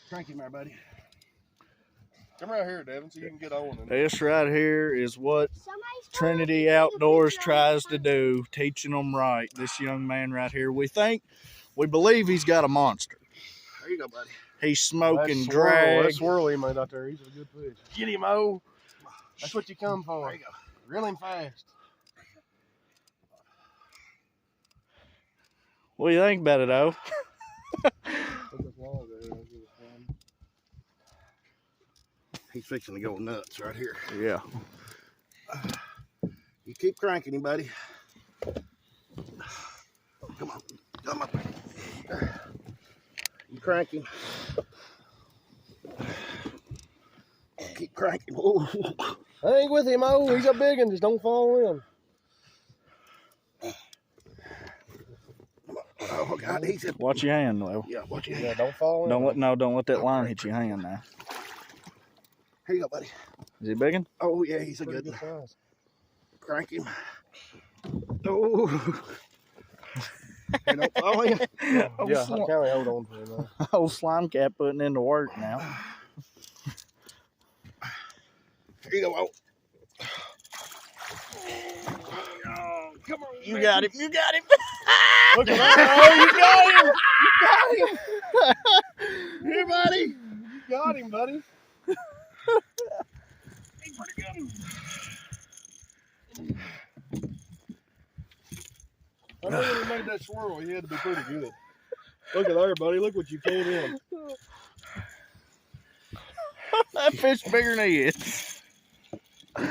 Crank him there, buddy. Come right here, Devin, so you can get Owen. This right here is what Trinity Outdoors tries to do, teaching them right. This young man right here, we believe he's got a monster. There you go, buddy. He's smoking That drag. That swirl he made out there, he's a good fish. Get him, O. That's what you come for. There you go. Reel him fast. What do you think about it, O? He's fixing to go nuts right here. Yeah. You keep cranking him, buddy. Come on. Come up. You crank him. Keep cranking. Ooh. I ain't with him, O. He's a big one. Just don't fall in. Oh, God. He's a... Watch your hand, though. Yeah, watch your hand. Yeah, don't fall in. Don't let that line hit your hand now. Here you go, buddy. Is he big one? Oh, yeah, he's a good one. Size. Crank him. Oh. Hey, don't fall in. Yeah, I can't hold on to him, man. Old slime cat putting in the work now. Here you go, oh. Oh, come on, You got him. You got him. Look at that. Oh, you got him. Here, buddy. You got him, buddy. He's pretty good. I know when he made that swirl, he had to be pretty good. Look at there, buddy. Look what you pulled in. That fish bigger than he is.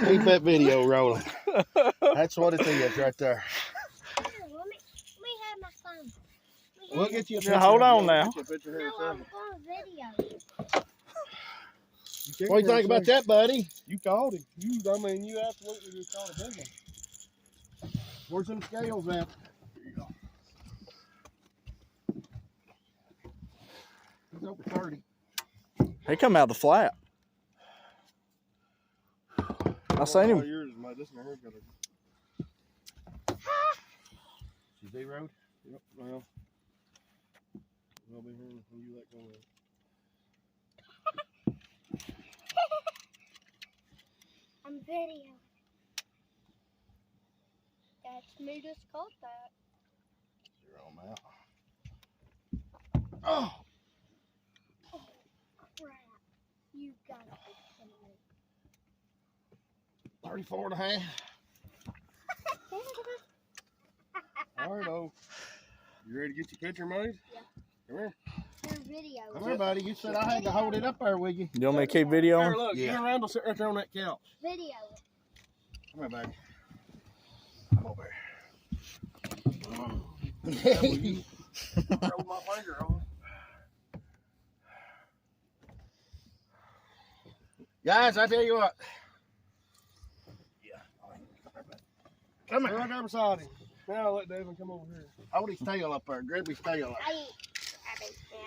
Keep that video rolling. That's what it is right there. Let me have my phone. We'll get you a picture. Yeah, hold on now. Get you a picture here in a No, I'm second. on video. What do you think about that, buddy? You caught him. You absolutely just caught a big one. Where's them scales at? Here you go. He's over 30. He come out the flat. I seen him. Yours, mate. This one here's got a... Is he road? Yep, well. I'll be here when you let go of it. I'm video. That's me just caught that. You're on out. Oh! Crap. You got it. 34 and a half. All right, O. You ready to get your picture made? Yeah. Come here. Your video. Come here, buddy. You said I had to hold it up there with you. You want me to keep Here, videoing? look. Yeah. You and Randall sit right there on that couch. Video. Come here, buddy. Come over here. Roll my finger on. Guys, I tell you what. Yeah. Come Right here. there beside him. Now let David come over here. Hold his tail up there. Grab his tail up. I ain't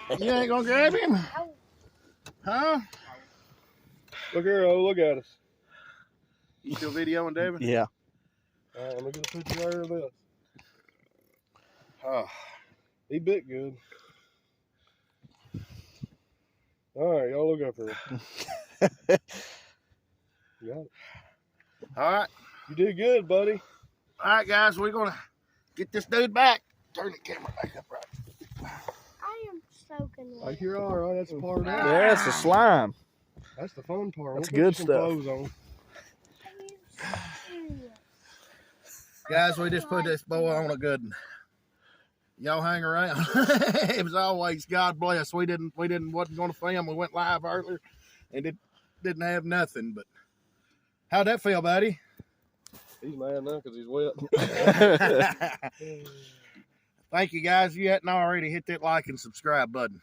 grabbing You ain't gonna grab him? that. Huh? Look here, O. Look at us. You still videoing, David? Yeah. All right, let me get a picture right here of this. Oh. He bit good. All right, y'all look up here. You got it. All right. You did good, buddy. All right, guys. We're gonna get this dude back. Turn the camera back up right. I am soaking wet. Like you're all right. That's a part of it. Yeah, it's the slime. That's the fun part. That's We'll good put some stuff. clothes on. Are you serious? Guys, we just put this boy on a good one. Y'all hang around. It was always God bless. We wasn't gonna film. We went live earlier and didn't have nothing. But how'd that feel, buddy? He's mad now because he's wet. Thank you, guys. If you hadn't already, hit that like and subscribe button.